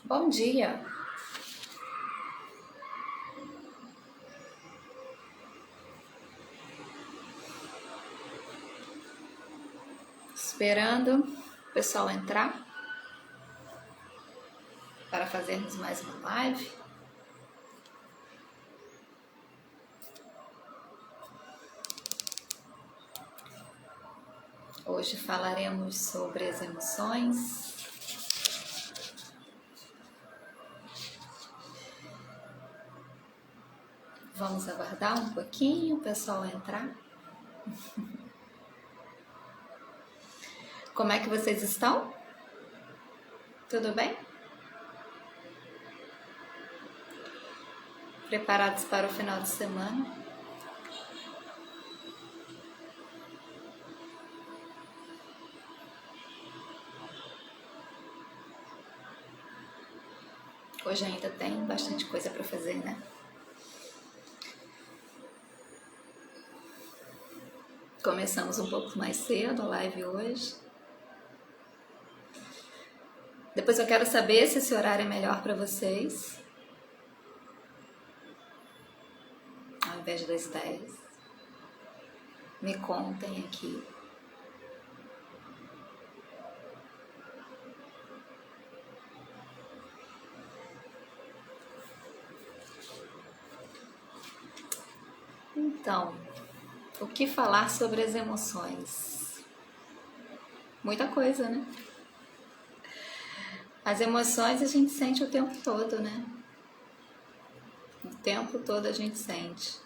Bom dia! Esperando o pessoal entrar para fazermos mais uma live. Hoje falaremos sobre as emoções. Vamos aguardar um pouquinho o pessoal entrar. Como é que vocês estão? Tudo bem? Preparados para o final de semana? Hoje ainda tem bastante coisa para fazer, né? Começamos um pouco mais cedo a live hoje. Depois eu quero saber se esse horário é melhor para vocês. Ao invés das 10. Me contem aqui. Então, o que falar sobre as emoções? Muita coisa, né? As emoções a gente sente o tempo todo, né? O tempo todo a gente sente.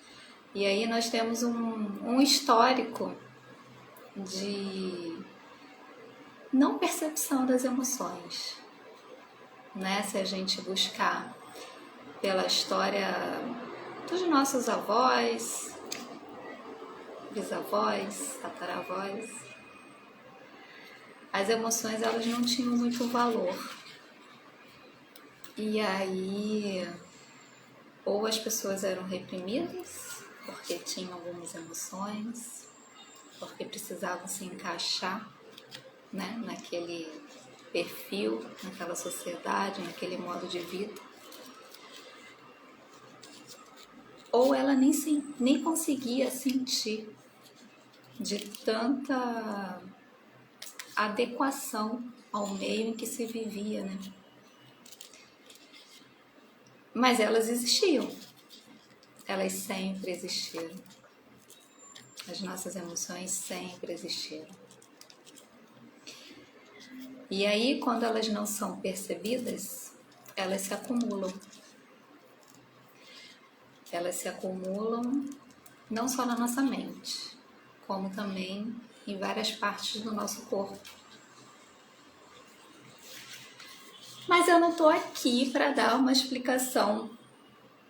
E aí nós temos um histórico de não percepção das emoções, né? Se a gente buscar pela história dos nossos avós, bisavós, tataravós, as emoções elas não tinham muito valor. E aí, ou as pessoas eram reprimidas porque tinham algumas emoções, porque precisavam se encaixar, né, naquele perfil, naquela sociedade, naquele modo de vida. Ou ela nem conseguia sentir de tanta adequação ao meio em que se vivia, né? Mas elas existiam, elas sempre existiram. As nossas emoções sempre existiram. E aí, quando elas não são percebidas, elas se acumulam. Elas se acumulam não só na nossa mente, como também em várias partes do nosso corpo. Mas eu não estou aqui para dar uma explicação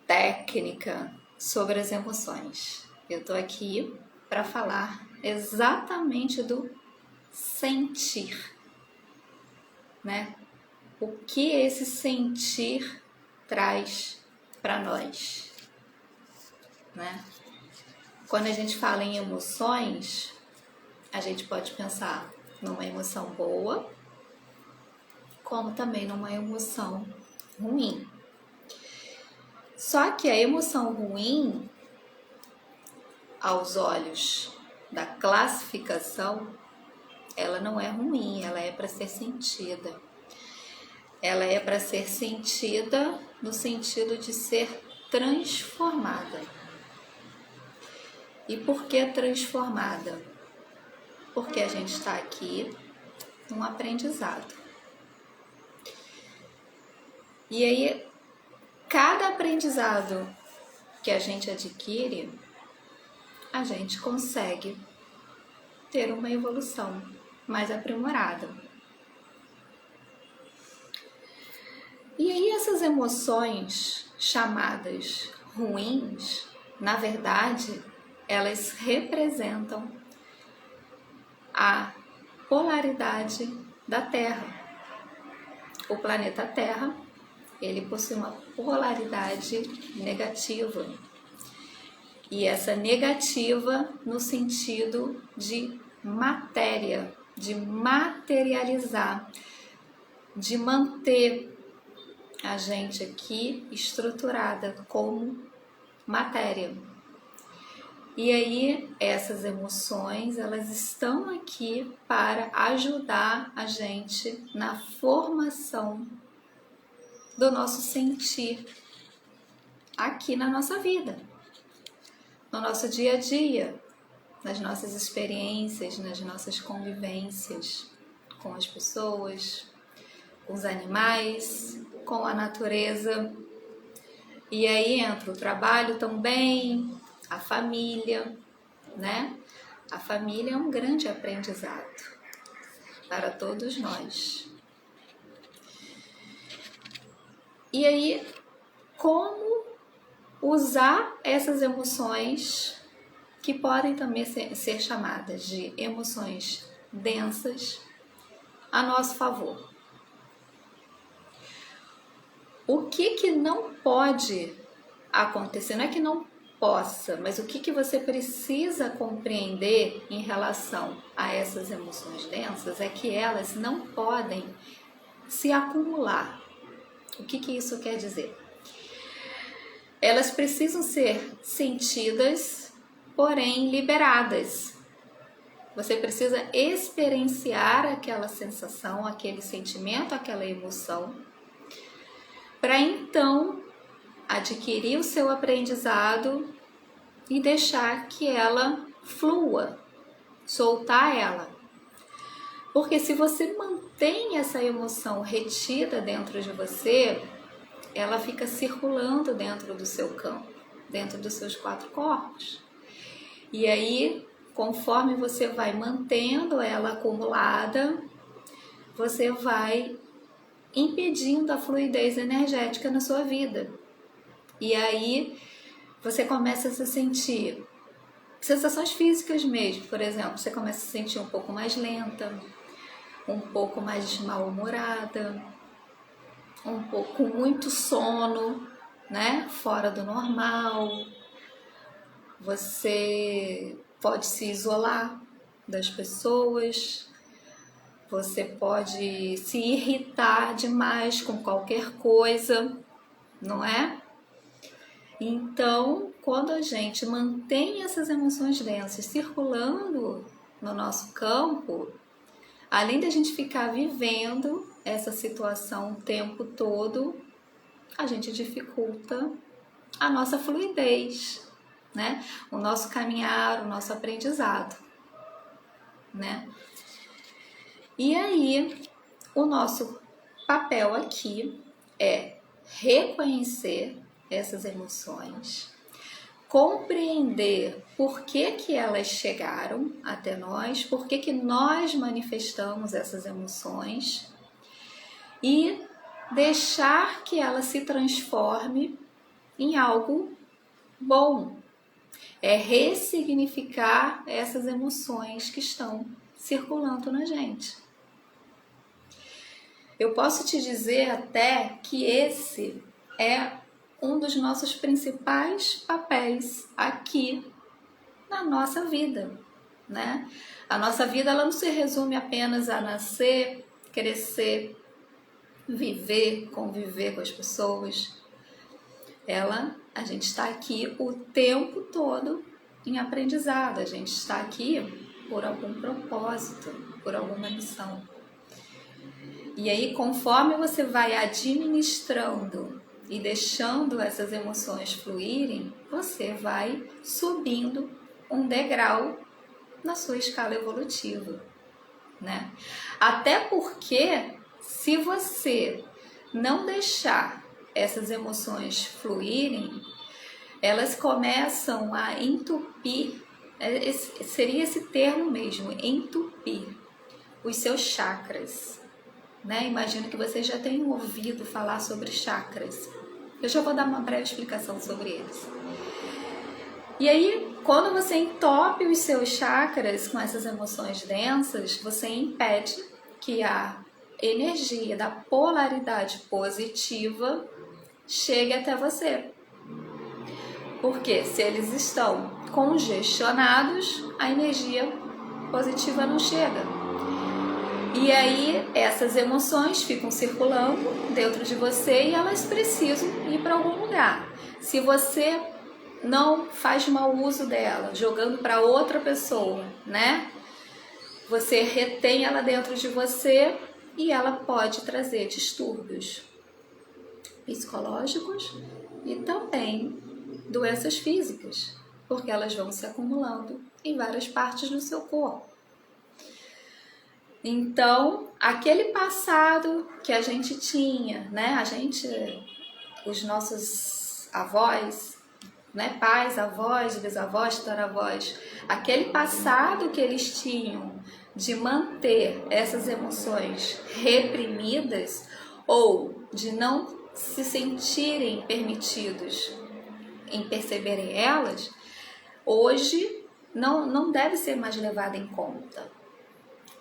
técnica sobre as emoções. Eu estou aqui para falar exatamente do sentir, né? O que esse sentir traz para nós, né? Quando a gente fala em emoções, a gente pode pensar numa emoção boa, como também numa emoção ruim. Só que a emoção ruim, aos olhos da classificação, ela não é ruim, ela é para ser sentida. Ela é para ser sentida no sentido de ser transformada. E por que transformada? Porque a gente está aqui num aprendizado. E aí, cada aprendizado que a gente adquire, a gente consegue ter uma evolução mais aprimorada. E aí essas emoções chamadas ruins, na verdade, elas representam a polaridade da Terra. O planeta Terra, ele possui uma polaridade negativa. E essa negativa no sentido de matéria, de materializar, de manter a gente aqui estruturada como matéria. E aí essas emoções, elas estão aqui para ajudar a gente na formação do nosso sentir aqui na nossa vida, no nosso dia a dia, nas nossas experiências, nas nossas convivências com as pessoas, com os animais, com a natureza. E aí entra o trabalho também, a família, né? A família é um grande aprendizado para todos nós. E aí, como usar essas emoções que podem também ser chamadas de emoções densas a nosso favor? O que não pode acontecer, não é que não possa, mas o que você precisa compreender em relação a essas emoções densas é que elas não podem se acumular. O que isso quer dizer? Elas precisam ser sentidas, porém liberadas. Você precisa experienciar aquela sensação, aquele sentimento, aquela emoção, para então adquirir o seu aprendizado e deixar que ela flua, soltar ela. Porque se você mantém essa emoção retida dentro de você, ela fica circulando dentro do seu campo, dentro dos seus 4 corpos. E aí, conforme você vai mantendo ela acumulada, você vai impedindo a fluidez energética na sua vida. E aí você começa a se sentir sensações físicas mesmo. Por exemplo, você começa a se sentir um pouco mais lenta, um pouco mais mal-humorada, um pouco com muito sono, né? Fora do normal. Você pode se isolar das pessoas. Você pode se irritar demais com qualquer coisa, não é? Então, quando a gente mantém essas emoções densas circulando no nosso campo, além de a gente ficar vivendo essa situação o tempo todo, a gente dificulta a nossa fluidez, né? O nosso caminhar, o nosso aprendizado, né? E aí, o nosso papel aqui é reconhecer essas emoções, compreender por que elas chegaram até nós, por que nós manifestamos essas emoções e deixar que ela se transforme em algo bom. É ressignificar essas emoções que estão circulando na gente. Eu posso te dizer até que esse é um dos nossos principais papéis aqui na nossa vida, né? A nossa vida, ela não se resume apenas a nascer, crescer, viver, conviver com as pessoas. A gente está aqui o tempo todo em aprendizado, a gente está aqui por algum propósito, por alguma missão. E aí, conforme você vai administrando e deixando essas emoções fluírem, você vai subindo um degrau na sua escala evolutiva, né? Até porque, se você não deixar essas emoções fluírem, elas começam a entupir, seria esse termo mesmo, entupir os seus chakras, né? Imagino que vocês já tenham ouvido falar sobre chakras. Eu já vou dar uma breve explicação sobre eles. E aí, quando você entope os seus chakras com essas emoções densas, você impede que a energia da polaridade positiva chegue até você. Porque se eles estão congestionados, a energia positiva não chega. E aí essas emoções ficam circulando dentro de você e elas precisam ir para algum lugar. Se você não faz mau uso dela, jogando para outra pessoa, né? Você retém ela dentro de você e ela pode trazer distúrbios psicológicos e também doenças físicas, porque elas vão se acumulando em várias partes do seu corpo. Então, aquele passado que a gente tinha, né? Os nossos avós, né? Pais, avós, bisavós, tataravós, aquele passado que eles tinham de manter essas emoções reprimidas ou de não se sentirem permitidos em perceberem elas, hoje não deve ser mais levada em conta.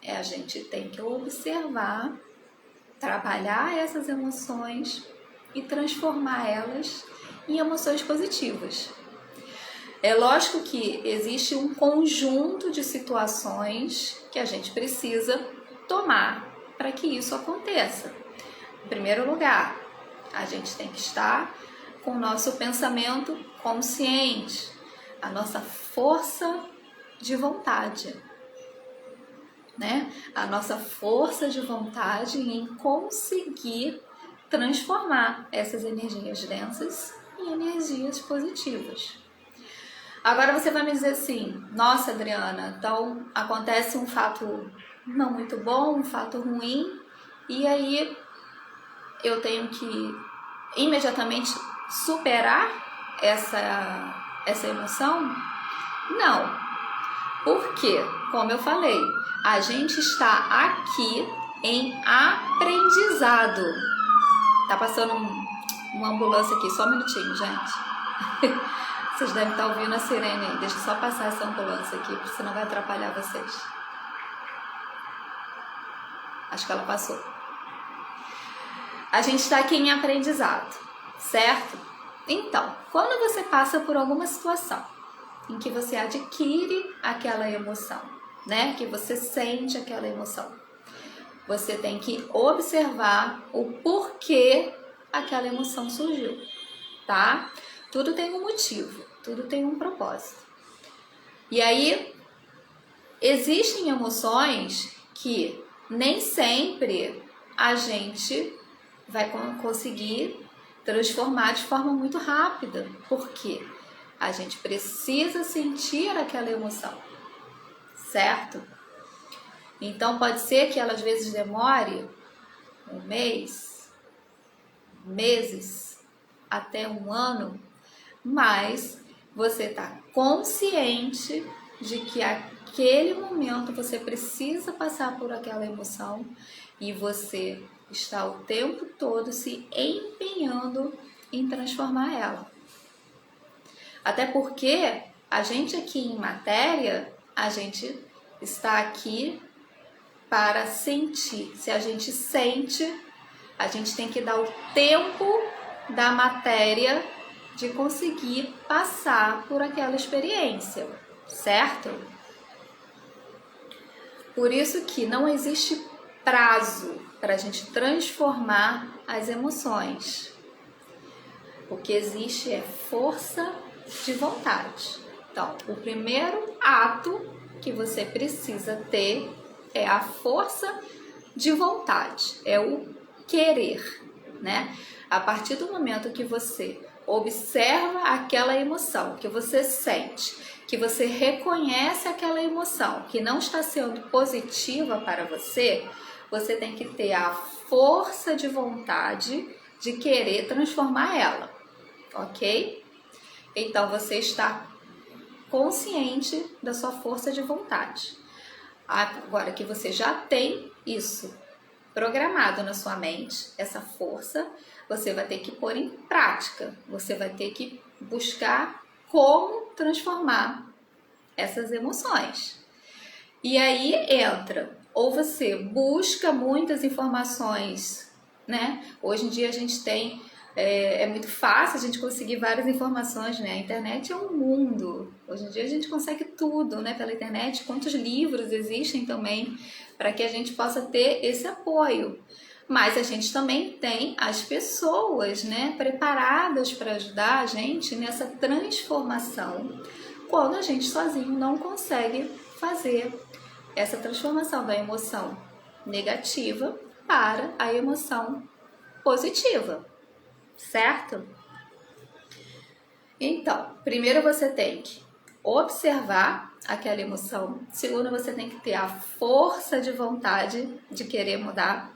A gente tem que observar, trabalhar essas emoções e transformar elas em emoções positivas. É lógico que existe um conjunto de situações que a gente precisa tomar para que isso aconteça. Em primeiro lugar, a gente tem que estar com o nosso pensamento consciente, a nossa força de vontade, né? A nossa força de vontade em conseguir transformar essas energias densas em energias positivas. Agora você vai me dizer assim: nossa, Adriana, então acontece um fato não muito bom, um fato ruim, e aí eu tenho que imediatamente superar essa emoção? Não. Porque, como eu falei, a gente está aqui em aprendizado. Tá passando uma ambulância aqui, só um minutinho, gente. Vocês devem estar ouvindo a sirene aí. Deixa eu só passar essa ambulância aqui, porque senão vai atrapalhar vocês. Acho que ela passou. A gente está aqui em aprendizado, certo? Então, quando você passa por alguma situação em que você adquire aquela emoção, né? Que você sente aquela emoção, você tem que observar o porquê aquela emoção surgiu, tá? Tudo tem um motivo, tudo tem um propósito. E aí, existem emoções que nem sempre a gente vai conseguir transformar de forma muito rápida. Por quê? A gente precisa sentir aquela emoção, certo? Então pode ser que ela às vezes demore um mês, meses, até um ano, mas você está consciente de que aquele momento você precisa passar por aquela emoção e você está o tempo todo se empenhando em transformar ela. Até porque a gente aqui em matéria, a gente está aqui para sentir. Se a gente sente, a gente tem que dar o tempo da matéria de conseguir passar por aquela experiência, certo? Por isso que não existe prazo para a gente transformar as emoções. O que existe é força de vontade. Então, o primeiro ato que você precisa ter é a força de vontade, é o querer, né? A partir do momento que você observa aquela emoção, que você sente, que você reconhece aquela emoção que não está sendo positiva para você, você tem que ter a força de vontade de querer transformar ela, ok? Então você está consciente da sua força de vontade. Agora que você já tem isso programado na sua mente, essa força, você vai ter que pôr em prática. Você vai ter que buscar como transformar essas emoções. E aí entra, ou você busca muitas informações, né? Hoje em dia a gente tem, é muito fácil a gente conseguir várias informações, né? A internet é um mundo. Hoje em dia a gente consegue tudo, né? Pela internet. Quantos livros existem também para que a gente possa ter esse apoio. Mas a gente também tem as pessoas, né, preparadas para ajudar a gente nessa transformação, quando a gente sozinho não consegue fazer essa transformação da emoção negativa para a emoção positiva, certo? Então, primeiro você tem que observar aquela emoção. Segundo, você tem que ter a força de vontade de querer mudar.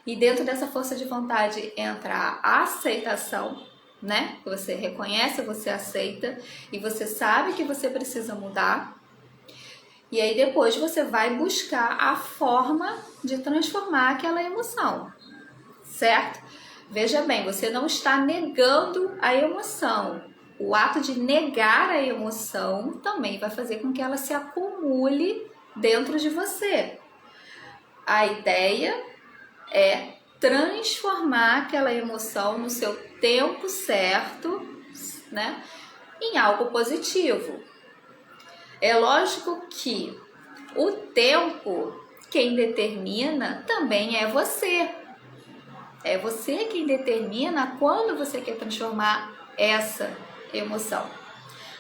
E dentro dessa força de vontade entra a aceitação, né? Você reconhece, você aceita e você sabe que você precisa mudar. E aí depois você vai buscar a forma de transformar aquela emoção, certo? Veja bem, você não está negando a emoção. O ato de negar a emoção também vai fazer com que ela se acumule dentro de você. A ideia é transformar aquela emoção no seu tempo certo, né, em algo positivo. É lógico que o tempo, quem determina também é você. É você quem determina quando você quer transformar essa emoção.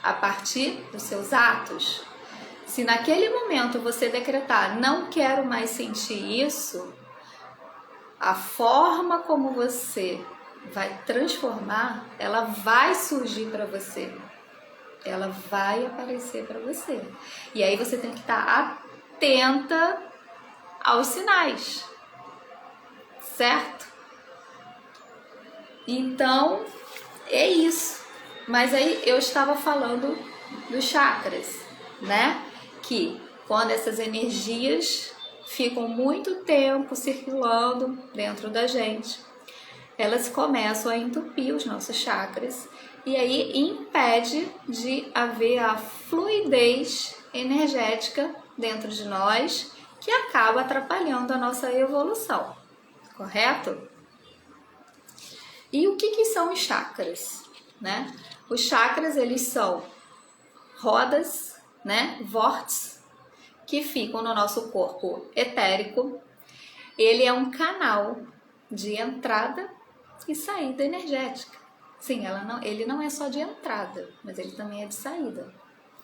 A partir dos seus atos. Se naquele momento você decretar, não quero mais sentir isso, a forma como você vai transformar, ela vai surgir para você. Ela vai aparecer para você. E aí você tem que estar atenta aos sinais, certo? Então, é isso. Mas aí eu estava falando dos chakras, né? Que quando essas energias ficam muito tempo circulando dentro da gente, elas começam a entupir os nossos chakras e aí impede de haver a fluidez energética dentro de nós, que acaba atrapalhando a nossa evolução, correto? E o que são os chakras, né? Os chakras, eles são rodas, né, vórtices, que ficam no nosso corpo etérico. Ele é um canal de entrada e saída energética. Sim, ele não é só de entrada, mas ele também é de saída,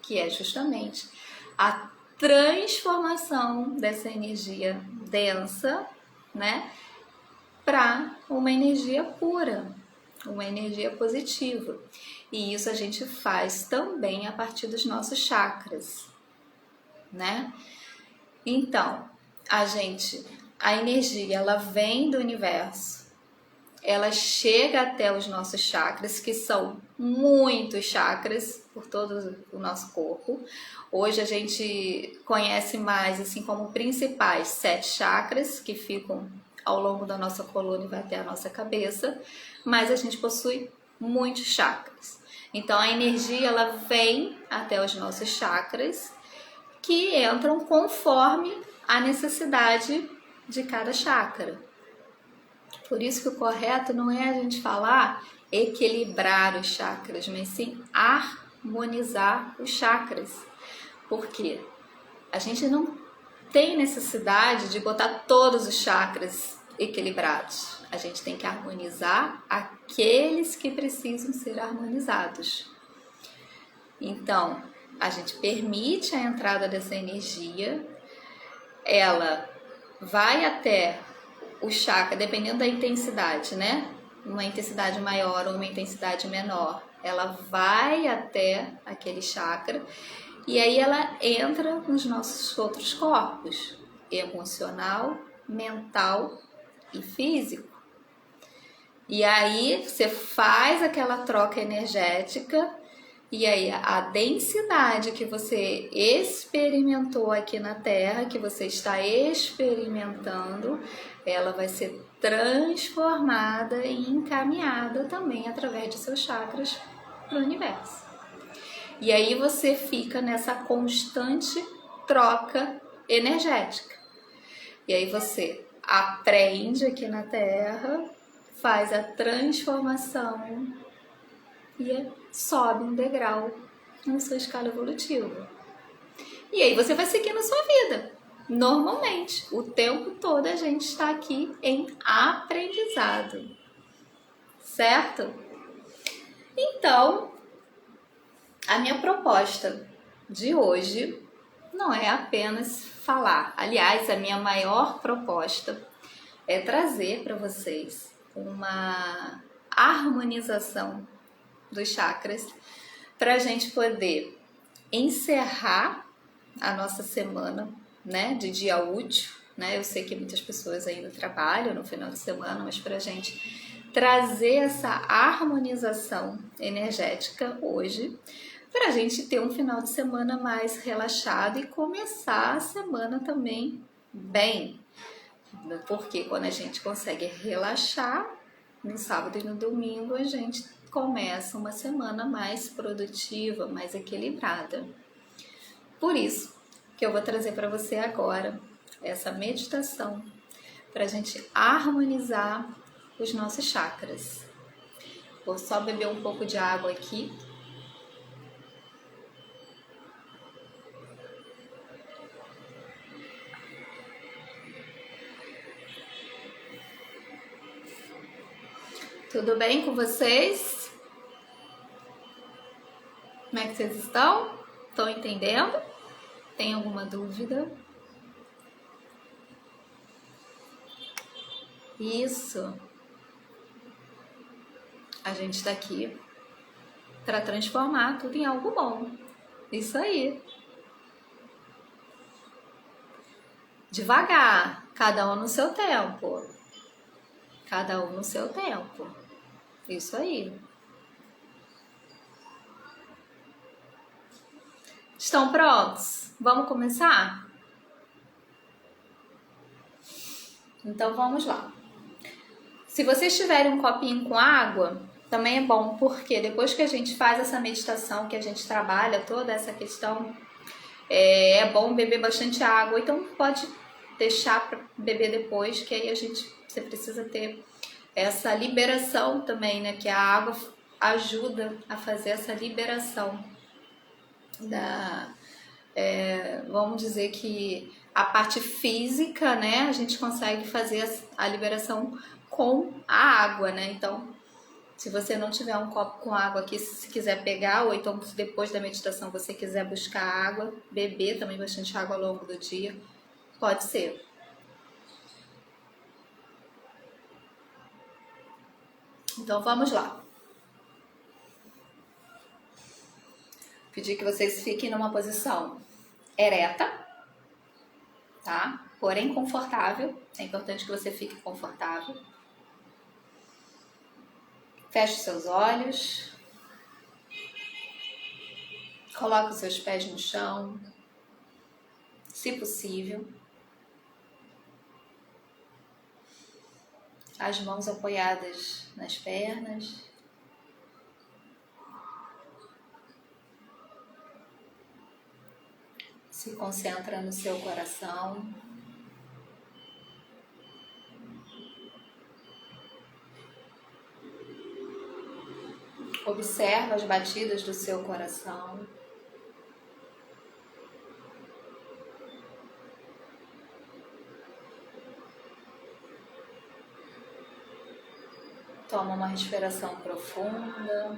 que é justamente a transformação dessa energia densa, né, para uma energia pura, uma energia positiva. E isso a gente faz também a partir dos nossos chakras, né? Então, a energia, ela vem do universo, ela chega até os nossos chakras, que são muitos chakras por todo o nosso corpo. Hoje a gente conhece mais, assim, como principais 7 chakras, que ficam ao longo da nossa coluna e vai até a nossa cabeça, mas a gente possui muitos chakras. Então a energia, ela vem até os nossos chakras, que entram conforme a necessidade de cada chakra. Por isso que o correto não é a gente falar equilibrar os chakras, mas sim harmonizar os chakras. Porque a gente não tem necessidade de botar todos os chakras equilibrados. A gente tem que harmonizar aqueles que precisam ser harmonizados. Então, a gente permite a entrada dessa energia, ela vai até o chakra, dependendo da intensidade, né? Uma intensidade maior ou uma intensidade menor, ela vai até aquele chakra e aí ela entra nos nossos outros corpos, emocional, mental e físico. E aí você faz aquela troca energética e aí a densidade que você experimentou aqui na Terra, que você está experimentando, ela vai ser transformada e encaminhada também através de seus chakras para o universo. E aí você fica nessa constante troca energética. E aí você aprende aqui na Terra, faz a transformação e sobe um degrau na sua escala evolutiva. E aí você vai seguindo a sua vida. normalmente. O tempo todo a gente está aqui em aprendizado, certo? Então, a minha proposta de hoje não é apenas falar. Aliás, a minha maior proposta é trazer para vocês uma harmonização dos chakras para a gente poder encerrar a nossa semana, né, de dia útil, né? Eu sei que muitas pessoas ainda trabalham no final de semana, mas para a gente trazer essa harmonização energética hoje, para a gente ter um final de semana mais relaxado e começar a semana também bem. Porque quando a gente consegue relaxar, no sábado e no domingo a gente começa uma semana mais produtiva, mais equilibrada. Por isso que eu vou trazer para você agora essa meditação para a gente harmonizar os nossos chakras. Vou só beber um pouco de água aqui. Tudo bem com vocês? Como é que vocês estão? Estão entendendo? Tem alguma dúvida? Isso. A gente está aqui para transformar tudo em algo bom. Isso aí. Devagar, cada um no seu tempo. Cada um no seu tempo. Isso aí. Estão prontos? Vamos começar? Então vamos lá. Se vocês tiverem um copinho com água, também é bom, porque depois que a gente faz essa meditação, que a gente trabalha toda essa questão, é bom beber bastante água. Então pode deixar para beber depois, que aí você precisa ter essa liberação também, né? Que a água ajuda a fazer essa liberação vamos dizer que a parte física, né? A gente consegue fazer a liberação com a água, né? Então, se você não tiver um copo com água aqui, se quiser pegar, ou então se depois da meditação você quiser buscar água, beber também bastante água ao longo do dia, pode ser. Então vamos lá. Pedir que vocês fiquem numa posição ereta, tá? Porém confortável. É importante que você fique confortável. Feche seus olhos. Coloque os seus pés no chão, se possível. As mãos apoiadas nas pernas. Se concentra no seu coração. Observa as batidas do seu coração. Toma uma respiração profunda.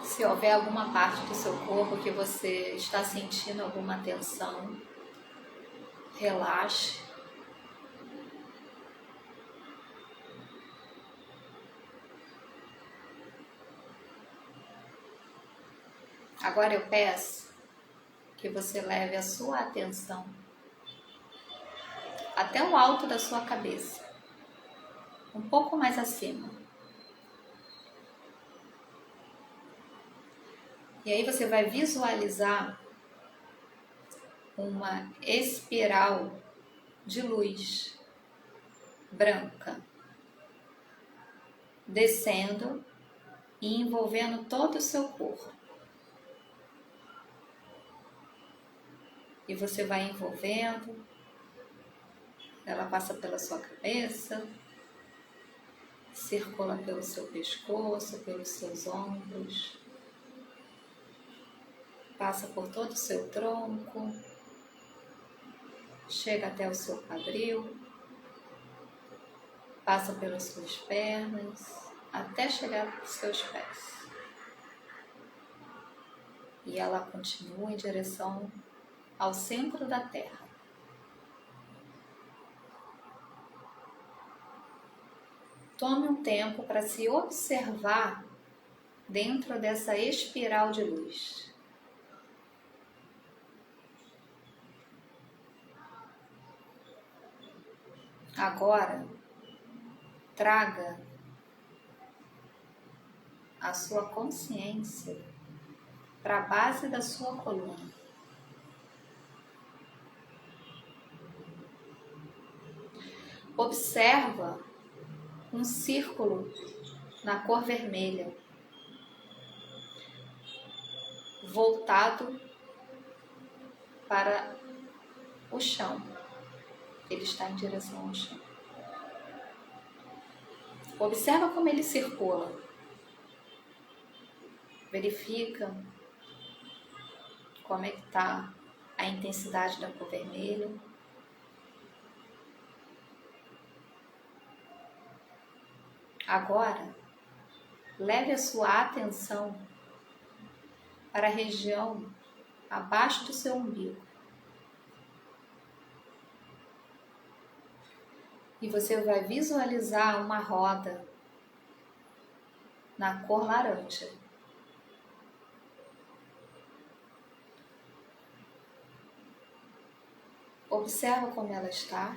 Se houver alguma parte do seu corpo que você está sentindo alguma tensão, relaxe. Agora eu peço que você leve a sua atenção até o alto da sua cabeça, um pouco mais acima. E aí você vai visualizar uma espiral de luz branca descendo e envolvendo todo o seu corpo. E você vai envolvendo, ela passa pela sua cabeça, circula pelo seu pescoço, pelos seus ombros, passa por todo o seu tronco, chega até o seu quadril, passa pelas suas pernas, até chegar aos seus pés. E ela continua em direção ao centro da Terra. Tome um tempo para se observar dentro dessa espiral de luz. Agora, traga a sua consciência para a base da sua coluna. Observa um círculo na cor vermelha, voltado para o chão. Ele está em direção ao chão. Observa como ele circula. Verifica como é que está a intensidade da cor vermelha. Agora, leve a sua atenção para a região abaixo do seu umbigo. E você vai visualizar uma roda na cor laranja. Observa como ela está.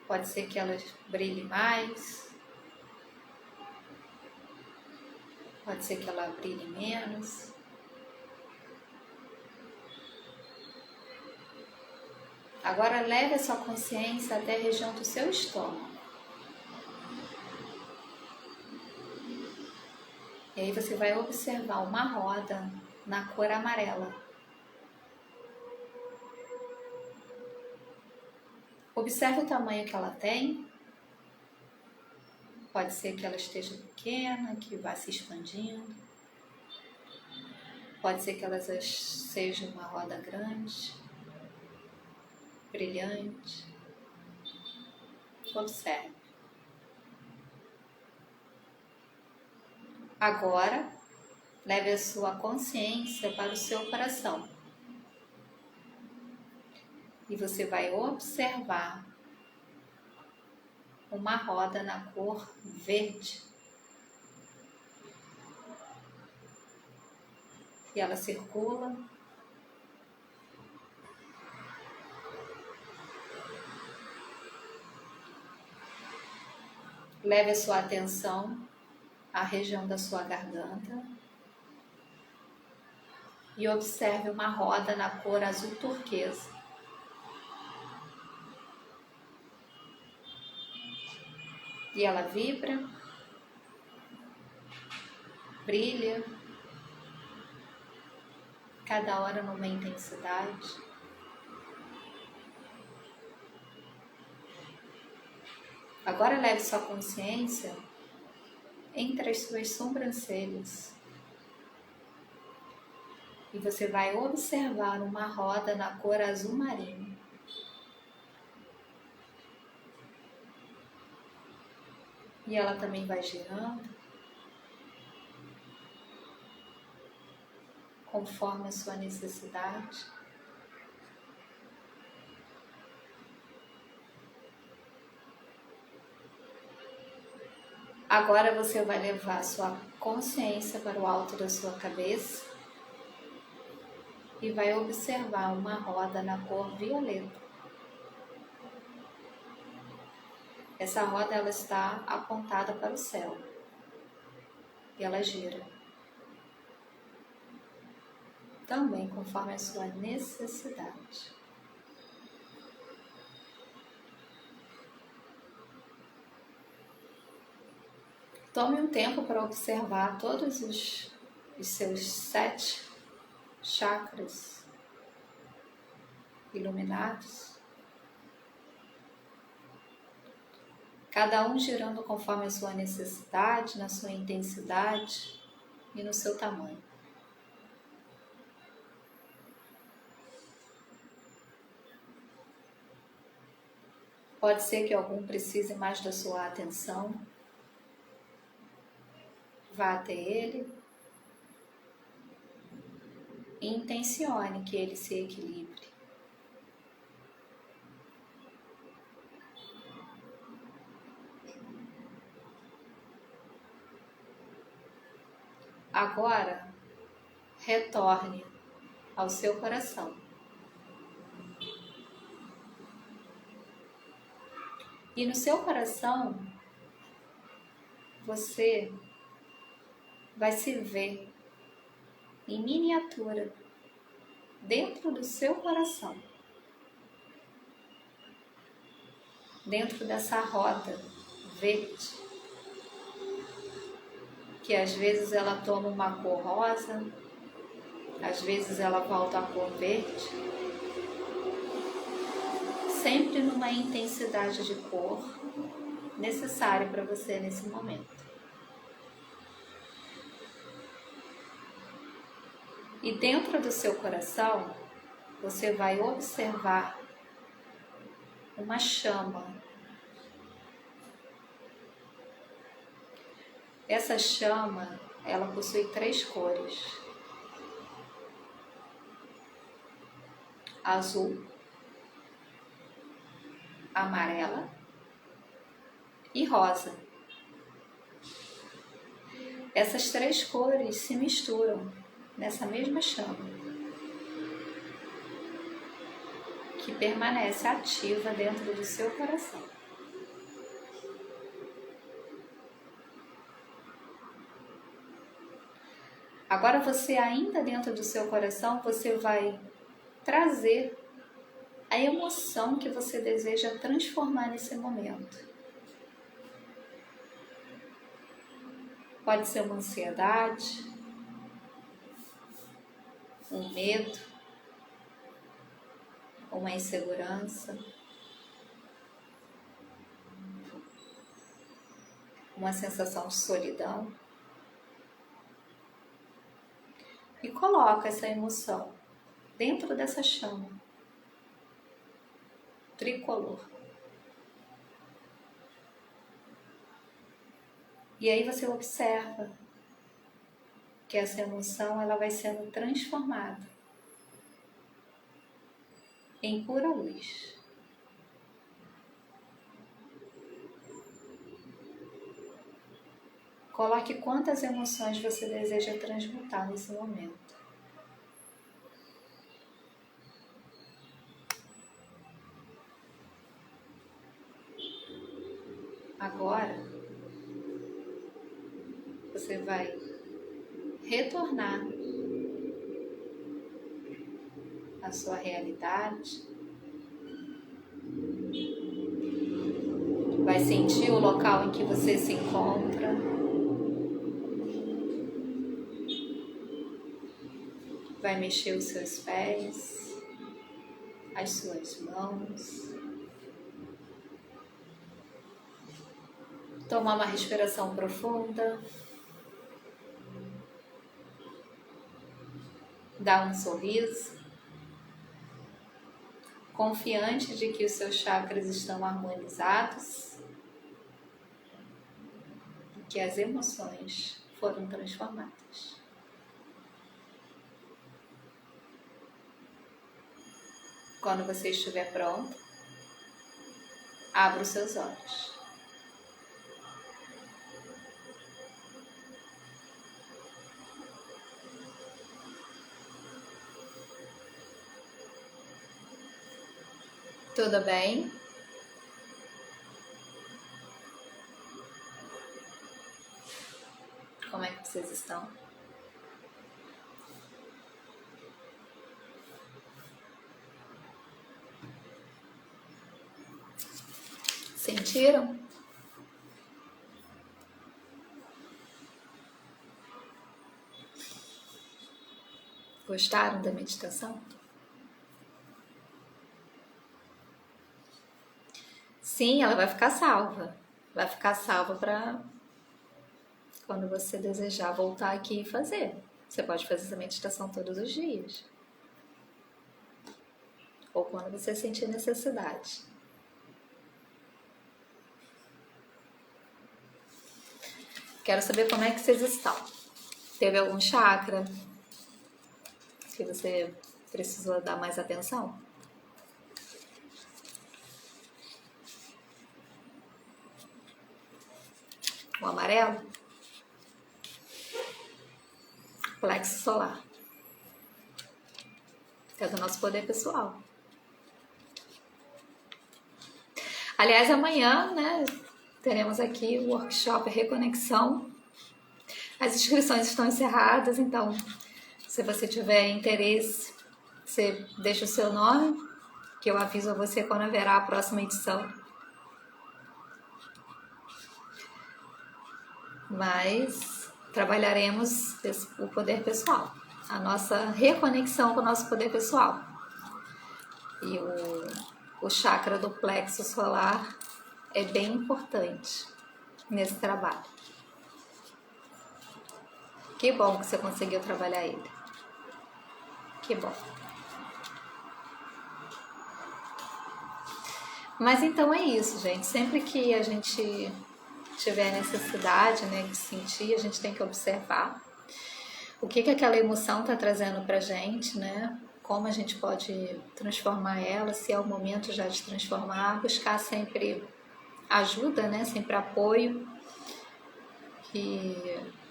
Pode ser que ela brilhe mais. Pode ser que ela brilhe menos. Agora leve a sua consciência até a região do seu estômago. E aí você vai observar uma roda na cor amarela. Observe o tamanho que ela tem. Pode ser que ela esteja pequena, que vá se expandindo. Pode ser que ela seja uma roda grande, brilhante. Observe. Agora, leve a sua consciência para o seu coração. E você vai observar uma roda na cor verde. E ela circula. Leve a sua atenção à região da sua garganta. E observe uma roda na cor azul turquesa. E ela vibra, brilha, cada hora numa intensidade. Agora leve sua consciência entre as suas sobrancelhas. E você vai observar uma roda na cor azul marinho. E ela também vai girando conforme a sua necessidade. Agora você vai levar sua consciência para o alto da sua cabeça e vai observar uma roda na cor violeta. Essa roda ela está apontada para o céu e ela gira. Também conforme a sua necessidade. Tome um tempo para observar todos os seus 7 chakras. iluminados, cada um girando conforme a sua necessidade, na sua intensidade e no seu tamanho. Pode ser que algum precise mais da sua atenção. Vá até ele e intencione que ele se equilibre. Agora, retorne ao seu coração. E no seu coração, você vai se ver em miniatura, dentro do seu coração, dentro dessa roda verde, que às vezes ela toma uma cor rosa, às vezes ela volta à cor verde, sempre numa intensidade de cor necessária para você nesse momento. E dentro do seu coração, você vai observar uma chama. Essa chama, ela possui 3 cores: azul, amarela e rosa. Essas 3 cores se misturam nessa mesma chama, que permanece ativa dentro do seu coração. Agora você, ainda dentro do seu coração, você vai trazer a emoção que você deseja transformar nesse momento. Pode ser uma ansiedade, um medo, uma insegurança, uma sensação de solidão. E coloca essa emoção dentro dessa chama tricolor. E aí você observa que essa emoção ela vai sendo transformada em pura luz. Coloque quantas emoções você deseja transmutar nesse momento. Agora, você vai retornar à sua realidade. Vai sentir o local em que você se encontra. Vai mexer os seus pés, as suas mãos. Tomar uma respiração profunda. Dar um sorriso. Confiante de que os seus chakras estão harmonizados e que as emoções foram transformadas. Quando você estiver pronto, abra os seus olhos. Tudo bem? Como é que vocês estão? Sentiram? Gostaram da meditação? Sim, ela vai ficar salva. Vai ficar salva para quando você desejar voltar aqui e fazer. Você pode fazer essa meditação todos os dias. Ou quando você sentir necessidade. Quero saber como é que vocês estão. Teve algum chakra que você precisou dar mais atenção? O amarelo? Plexo solar. É do nosso poder pessoal. Aliás, amanhã, né, teremos aqui o workshop Reconexão. As inscrições estão encerradas, então, se você tiver interesse, você deixa o seu nome, que eu aviso a você quando haverá a próxima edição. Mas trabalharemos o poder pessoal, a nossa reconexão com o nosso poder pessoal. E o chakra do plexo solar é bem importante nesse trabalho. Que bom que você conseguiu trabalhar ele. Que bom. Mas então é isso, gente. Sempre que a gente tiver necessidade, né, de sentir, a gente tem que observar o que aquela emoção está trazendo pra gente, né? Como a gente pode transformar ela, se é o momento já de transformar, buscar sempre ajuda, né? Sempre apoio. E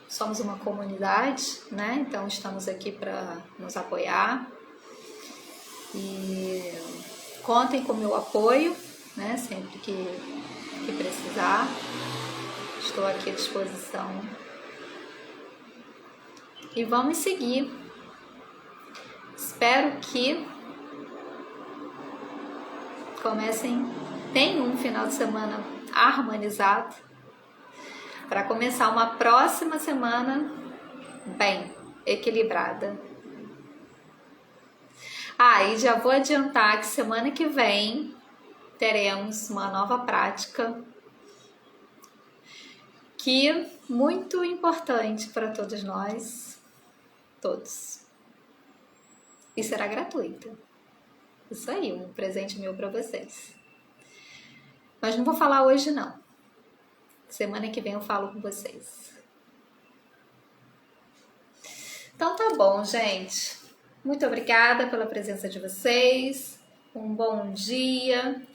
somos uma comunidade, né? Então estamos aqui para nos apoiar. E contem com o meu apoio, né? Sempre que precisar. Estou aqui à disposição. E vamos seguir. Espero que tenham um final de semana harmonizado para começar uma próxima semana bem equilibrada. E já vou adiantar que semana que vem teremos uma nova prática que é muito importante para todos nós, todos. E será gratuita. Isso aí, um presente meu para vocês. Mas não vou falar hoje não. Semana que vem eu falo com vocês. Então tá bom, gente. Muito obrigada pela presença de vocês. Um bom dia.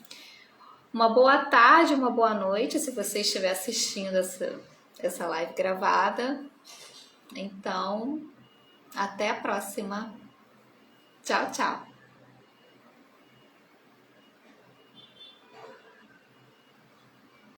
Uma boa tarde, uma boa noite, se você estiver assistindo essa live gravada. Então, até a próxima. Tchau, tchau.